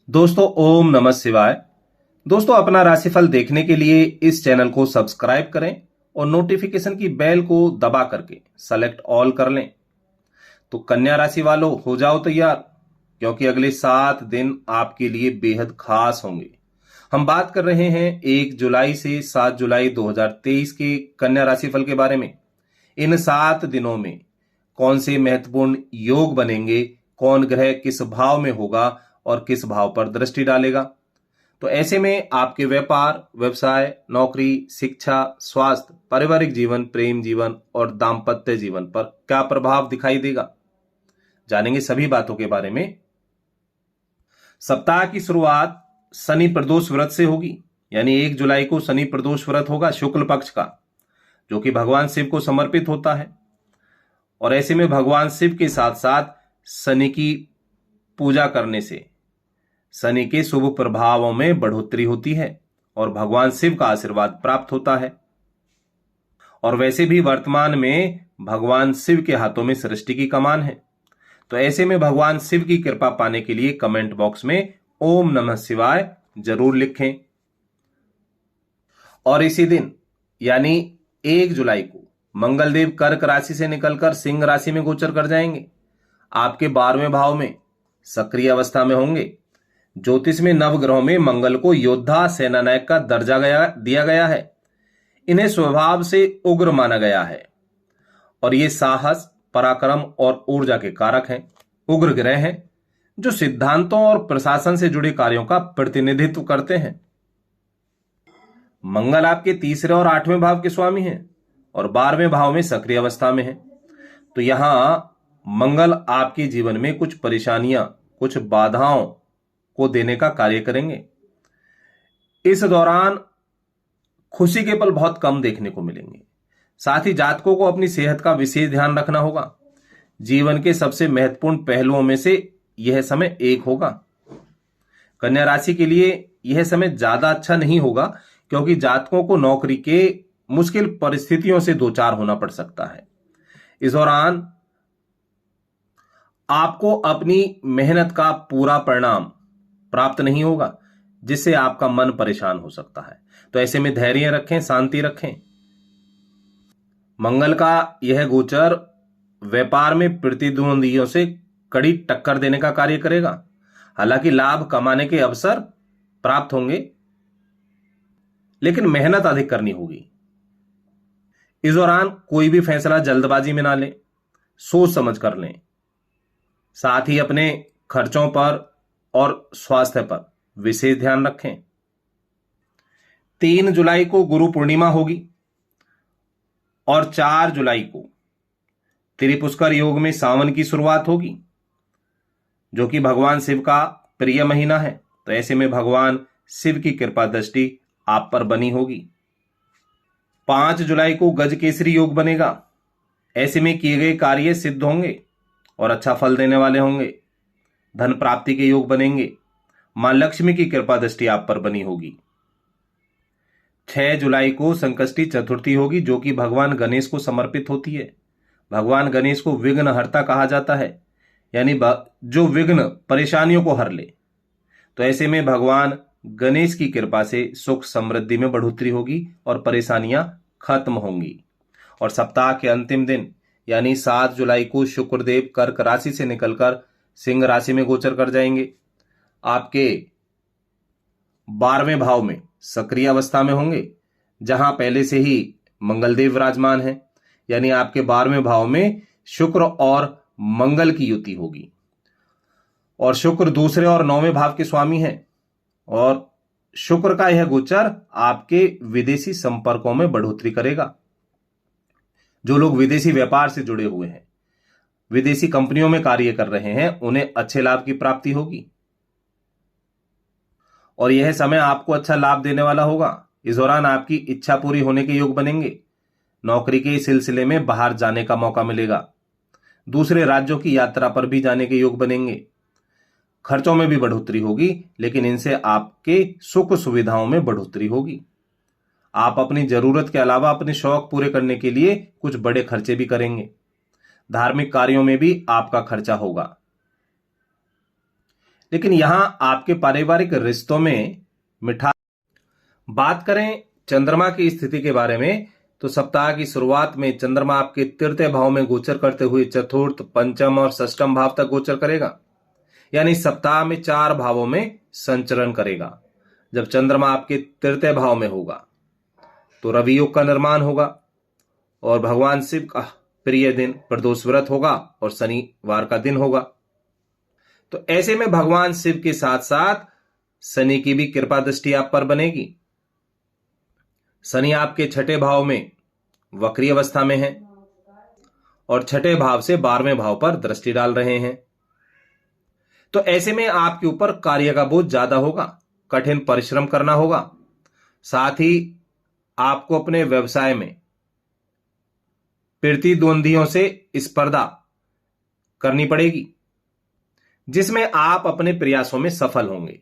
दोस्तों ओम नमः शिवाय। दोस्तों अपना राशिफल देखने के लिए इस चैनल को सब्सक्राइब करें और नोटिफिकेशन की बेल को दबा करके सेलेक्ट ऑल कर लें। तो कन्या राशि वालों हो जाओ तैयार, क्योंकि अगले 7 दिन आपके लिए बेहद खास होंगे। हम बात कर रहे हैं 1 जुलाई से 7 जुलाई 2023 के कन्या राशिफल के बारे में। इन 7 दिनों में कौन से महत्वपूर्ण योग बनेंगे, कौन ग्रह किस भाव में होगा और किस भाव पर दृष्टि डालेगा। तो ऐसे में आपके व्यापार, व्यवसाय, नौकरी, शिक्षा, स्वास्थ्य, पारिवारिक जीवन, प्रेम जीवन और दाम्पत्य जीवन पर क्या प्रभाव दिखाई देगा, जानेंगे सभी बातों के बारे में। सप्ताह की शुरुआत शनि प्रदोष व्रत से होगी, यानी 1 जुलाई को शनि प्रदोष व्रत होगा शुक्ल पक्ष का, जो कि भगवान शिव को समर्पित होता है। और ऐसे में भगवान शिव के साथ साथ शनि की पूजा करने से शनि के शुभ प्रभावों में बढ़ोतरी होती है और भगवान शिव का आशीर्वाद प्राप्त होता है। और वैसे भी वर्तमान में भगवान शिव के हाथों में सृष्टि की कमान है। तो ऐसे में भगवान शिव की कृपा पाने के लिए कमेंट बॉक्स में ओम नमः शिवाय जरूर लिखें। और इसी दिन यानी 1 जुलाई को मंगलदेव कर्क राशि से निकलकर सिंह राशि में गोचर कर जाएंगे। आपके 12वें भाव में सक्रिय अवस्था में होंगे। ज्योतिष में नवग्रहों में मंगल को योद्धा सेनानायक का दर्जा दिया गया है। इन्हें स्वभाव से उग्र माना गया है और ये साहस, पराक्रम और ऊर्जा के कारक हैं। उग्र ग्रह हैं जो सिद्धांतों और प्रशासन से जुड़े कार्यों का प्रतिनिधित्व करते हैं। मंगल आपके 3रे और 8वें भाव के स्वामी हैं और 12वें भाव में सक्रिय अवस्था में है। तो यहां मंगल आपके जीवन में कुछ परेशानियां, कुछ बाधाओं को देने का कार्य करेंगे। इस दौरान खुशी के पल बहुत कम देखने को मिलेंगे। साथ ही जातकों को अपनी सेहत का विशेष ध्यान रखना होगा। जीवन के सबसे महत्वपूर्ण पहलुओं में से यह समय एक होगा। कन्या राशि के लिए यह समय ज्यादा अच्छा नहीं होगा, क्योंकि जातकों को नौकरी के मुश्किल परिस्थितियों से दो चार होना पड़ सकता है। इस दौरान आपको अपनी मेहनत का पूरा परिणाम प्राप्त नहीं होगा, जिससे आपका मन परेशान हो सकता है। तो ऐसे में धैर्य रखें, शांति रखें। मंगल का यह गोचर व्यापार में प्रतिद्वंदियों से कड़ी टक्कर देने का कार्य करेगा। हालांकि लाभ कमाने के अवसर प्राप्त होंगे, लेकिन मेहनत अधिक करनी होगी। इस दौरान कोई भी फैसला जल्दबाजी में ना लें, सोच समझ कर लें। साथ ही अपने खर्चों पर और स्वास्थ्य पर विशेष ध्यान रखें। 3 जुलाई को गुरु पूर्णिमा होगी और 4 जुलाई को त्रिपुष्कर योग में सावन की शुरुआत होगी, जो कि भगवान शिव का प्रिय महीना है। तो ऐसे में भगवान शिव की कृपा दृष्टि आप पर बनी होगी। 5 जुलाई को गज केसरी योग बनेगा। ऐसे में किए गए कार्य सिद्ध होंगे और अच्छा फल देने वाले होंगे। धन प्राप्ति के योग बनेंगे। मां लक्ष्मी की कृपा दृष्टि आप पर बनी होगी। 6 जुलाई को संकष्टी चतुर्थी होगी, जो कि भगवान गणेश को समर्पित होती है। भगवान गणेश को विघ्नहर्ता कहा जाता है, यानी जो विघ्न परेशानियों को हर ले। तो ऐसे में भगवान गणेश की कृपा से सुख समृद्धि में बढ़ोतरी होगी और परेशानियां खत्म होंगी। और सप्ताह के अंतिम दिन यानी 7 जुलाई को शुक्रदेव कर्क राशि से निकलकर सिंह राशि में गोचर कर जाएंगे। आपके 12वें भाव में सक्रिय अवस्था में होंगे, जहां पहले से ही मंगलदेव विराजमान है। यानी आपके 12वें भाव में शुक्र और मंगल की युति होगी। और शुक्र दूसरे और 9वें भाव के स्वामी हैं। और शुक्र का यह गोचर आपके विदेशी संपर्कों में बढ़ोतरी करेगा। जो लोग विदेशी व्यापार से जुड़े हुए हैं, विदेशी कंपनियों में कार्य कर रहे हैं, उन्हें अच्छे लाभ की प्राप्ति होगी और यह समय आपको अच्छा लाभ देने वाला होगा। इस दौरान आपकी इच्छा पूरी होने के योग बनेंगे। नौकरी के सिलसिले में बाहर जाने का मौका मिलेगा। दूसरे राज्यों की यात्रा पर भी जाने के योग बनेंगे। खर्चों में भी बढ़ोतरी होगी, लेकिन इनसे आपके सुख सुविधाओं में बढ़ोतरी होगी। आप अपनी जरूरत के अलावा अपने शौक पूरे करने के लिए कुछ बड़े खर्चे भी करेंगे। धार्मिक कार्यों में भी आपका खर्चा होगा। लेकिन यहां आपके पारिवारिक रिश्तों में मिठास। बात करें चंद्रमा की स्थिति के बारे में, तो सप्ताह की शुरुआत में चंद्रमा आपके तृतीय भाव में गोचर करते हुए चतुर्थ, पंचम और षष्ठम भाव तक गोचर करेगा। यानी सप्ताह में 4 भावों में संचरण करेगा। जब चंद्रमा आपके तृतीय भाव में होगा तो रवि योग का निर्माण होगा और भगवान शिव का प्रिय दिन प्रदोष व्रत होगा और शनिवार का दिन होगा। तो ऐसे में भगवान शिव के साथ साथ शनि की भी कृपा दृष्टि आप पर बनेगी। शनि आपके छठे भाव में वक्री अवस्था में है और छठे भाव से 12वें भाव पर दृष्टि डाल रहे हैं। तो ऐसे में आपके ऊपर कार्य का बोझ ज्यादा होगा, कठिन परिश्रम करना होगा। साथ ही आपको अपने व्यवसाय में प्रतिद्वंदियों से स्पर्धा करनी पड़ेगी, जिसमें आप अपने प्रयासों में सफल होंगे।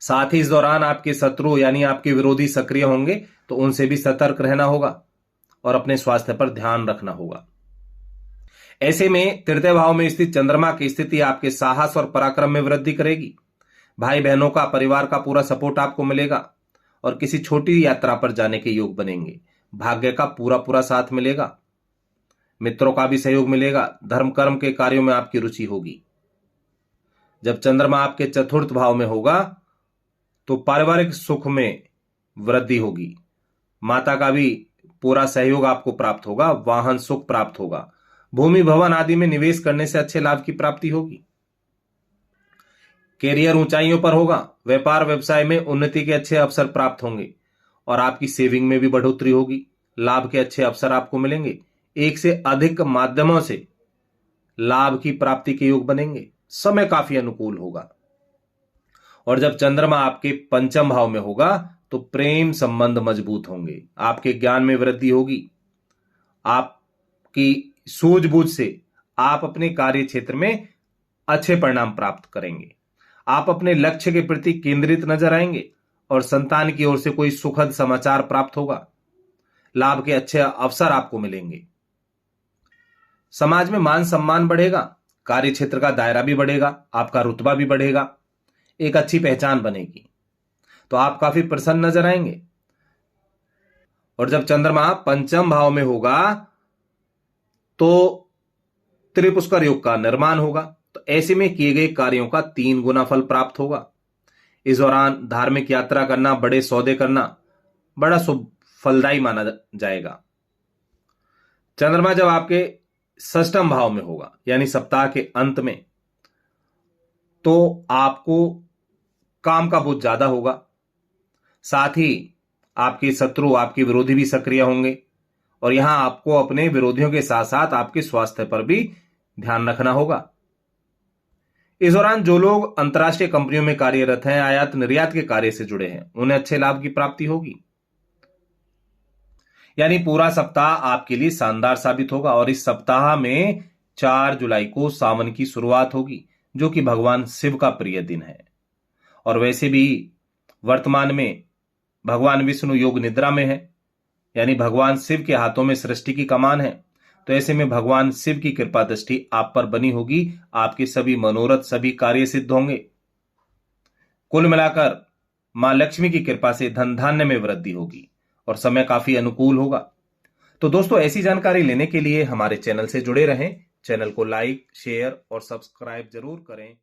साथ ही इस दौरान आपके शत्रु यानी आपके विरोधी सक्रिय होंगे, तो उनसे भी सतर्क रहना होगा और अपने स्वास्थ्य पर ध्यान रखना होगा। ऐसे में तृतीय भाव में स्थित चंद्रमा की स्थिति आपके साहस और पराक्रम में वृद्धि करेगी। भाई बहनों का, परिवार का पूरा सपोर्ट आपको मिलेगा और किसी छोटी यात्रा पर जाने के योग बनेंगे। भाग्य का पूरा साथ मिलेगा। मित्रों का भी सहयोग मिलेगा। धर्म कर्म के कार्यों में आपकी रुचि होगी। जब चंद्रमा आपके चतुर्थ भाव में होगा तो पारिवारिक सुख में वृद्धि होगी। माता का भी पूरा सहयोग आपको प्राप्त होगा। वाहन सुख प्राप्त होगा। भूमि भवन आदि में निवेश करने से अच्छे लाभ की प्राप्ति होगी। कैरियर ऊंचाइयों पर होगा। व्यापार व्यवसाय में उन्नति के अच्छे अवसर प्राप्त होंगे और आपकी सेविंग में भी बढ़ोतरी होगी। लाभ के अच्छे अवसर आपको मिलेंगे। एक से अधिक माध्यमों से लाभ की प्राप्ति के योग बनेंगे। समय काफी अनुकूल होगा। और जब चंद्रमा आपके पंचम भाव में होगा तो प्रेम संबंध मजबूत होंगे। आपके ज्ञान में वृद्धि होगी। आपकी सूझबूझ से आप अपने कार्य क्षेत्र में अच्छे परिणाम प्राप्त करेंगे। आप अपने लक्ष्य के प्रति केंद्रित नजर आएंगे और संतान की ओर से कोई सुखद समाचार प्राप्त होगा। लाभ के अच्छे अवसर आपको मिलेंगे। समाज में मान सम्मान बढ़ेगा। कार्य क्षेत्र का दायरा भी बढ़ेगा। आपका रुतबा भी बढ़ेगा। एक अच्छी पहचान बनेगी। तो आप काफी प्रसन्न नजर आएंगे। और जब चंद्रमा पंचम भाव में होगा तो त्रिपुष्कर योग का निर्माण होगा। तो ऐसे में किए गए कार्यों का 3 गुना फल प्राप्त होगा। इस दौरान धार्मिक यात्रा करना, बड़े सौदे करना बड़ा शुभ फलदायी माना जाएगा। चंद्रमा जब आपके षष्ठम भाव में होगा यानी सप्ताह के अंत में, तो आपको काम का बोझ ज्यादा होगा। साथ ही आपके शत्रु, आपके विरोधी भी सक्रिय होंगे और यहां आपको अपने विरोधियों के साथ साथ आपके स्वास्थ्य पर भी ध्यान रखना होगा। इस दौरान जो लोग अंतर्राष्ट्रीय कंपनियों में कार्यरत हैं, आयात निर्यात के कार्य से जुड़े हैं, उन्हें अच्छे लाभ की प्राप्ति होगी। यानी पूरा सप्ताह आपके लिए शानदार साबित होगा। और इस सप्ताह में 4 जुलाई को सावन की शुरुआत होगी, जो कि भगवान शिव का प्रिय दिन है। और वैसे भी वर्तमान में भगवान विष्णु योग निद्रा में है, यानी भगवान शिव के हाथों में सृष्टि की कमान है। तो ऐसे में भगवान शिव की कृपा दृष्टि आप पर बनी होगी। आपके सभी मनोरथ, सभी कार्य सिद्ध होंगे। कुल मिलाकर मां लक्ष्मी की कृपा से धन धान्य में वृद्धि होगी और समय काफी अनुकूल होगा। तो दोस्तों, ऐसी जानकारी लेने के लिए हमारे चैनल से जुड़े रहें। चैनल को लाइक, शेयर और सब्सक्राइब जरूर करें।